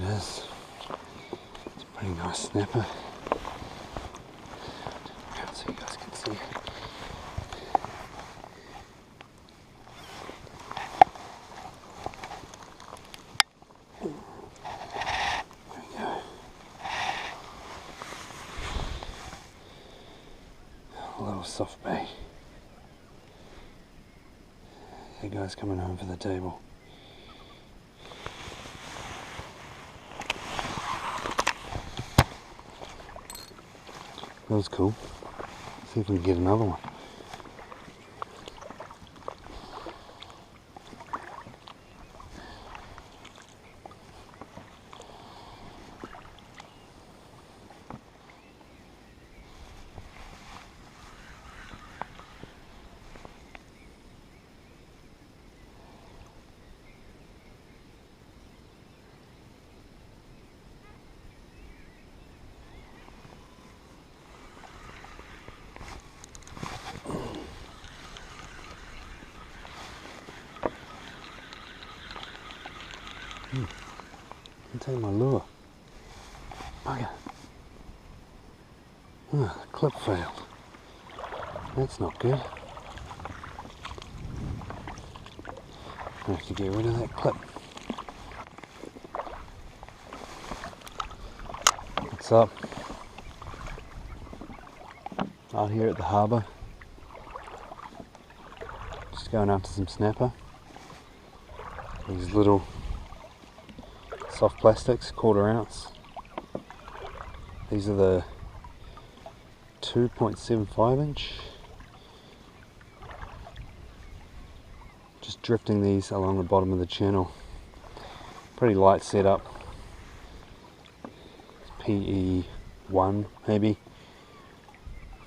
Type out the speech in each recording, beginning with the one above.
is. It's a pretty nice snapper. So you guys can see. There we go. A little soft bait. Hey guys, coming home for the table. That was cool. See if we can get another one. Can take my lure. Bugger. The clip failed. That's not good. I have to get rid of that clip. What's up? Out here at the harbour. Just going after some snapper. These little soft plastics, 1/4 ounce. These are the 2.75 inch. Just drifting these along the bottom of the channel. Pretty light setup. PE1 maybe.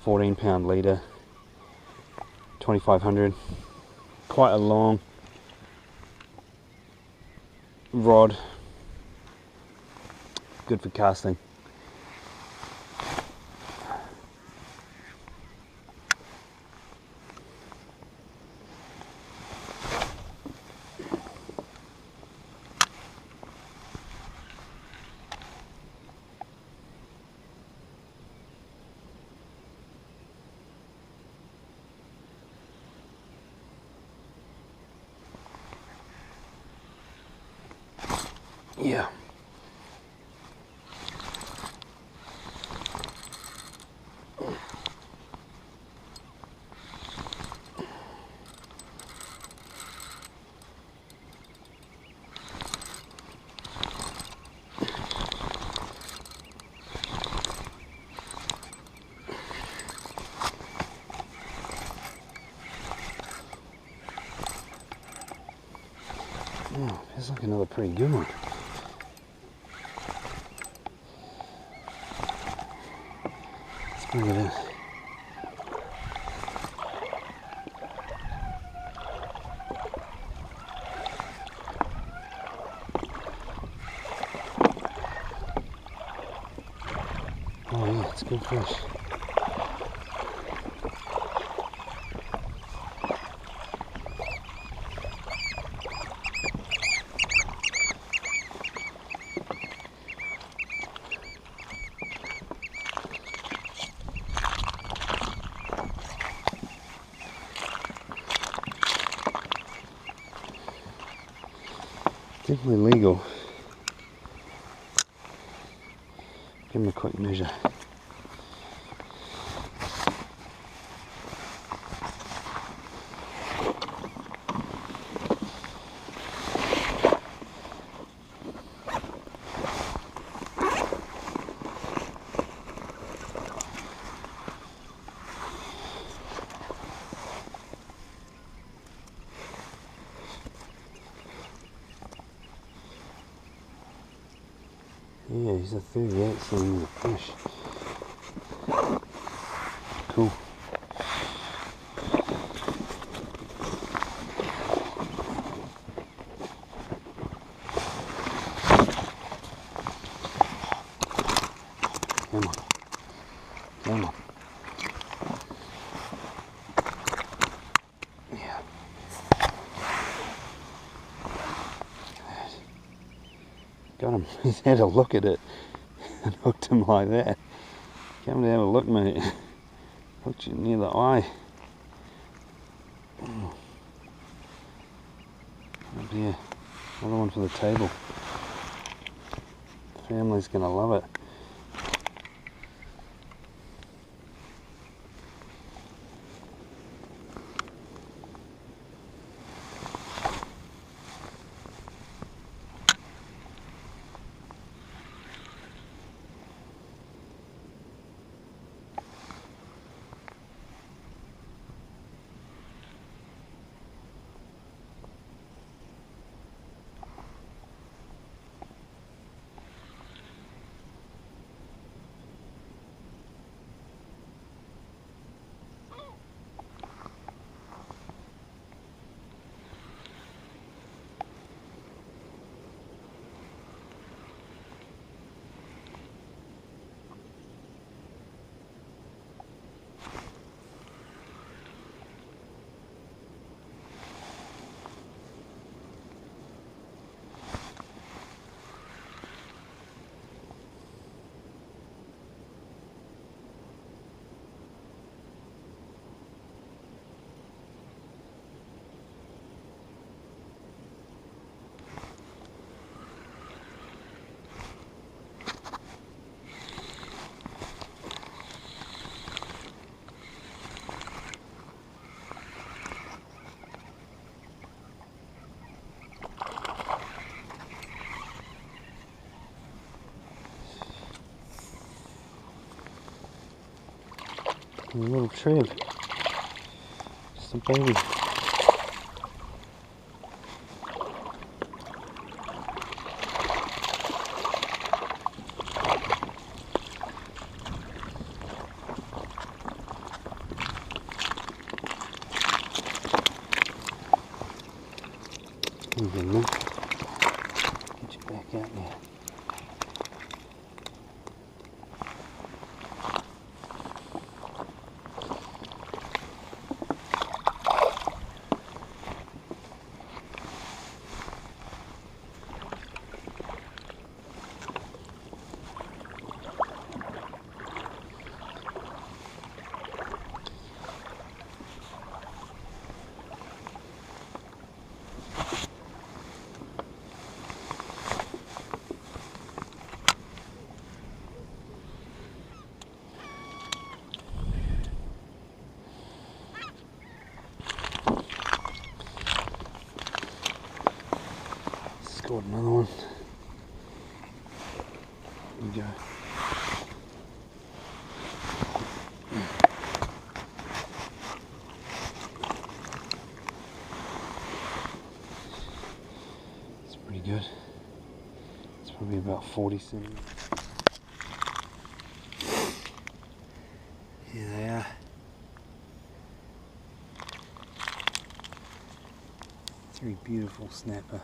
14-pound leader. 2500. Quite a long rod. Good for casting. Yeah. Oh, feels like another pretty good one. Let's bring it in. Oh yeah, it's good fish. Definitely legal. Give him a quick measure. Yeah, he's a 38 centimeter fish. Cool. Come on. Come on. Yeah. Got him. He's had a look at it and hooked him like that. Come to have a look, mate. Hooked you near the eye. Oh dear. Another one for the table. The family's gonna love it. A little trib. Just a baby. Get you back out there. Scored another one. Here we go. It's pretty good. It's probably about 40 centimeters. Here they are. Very beautiful snapper.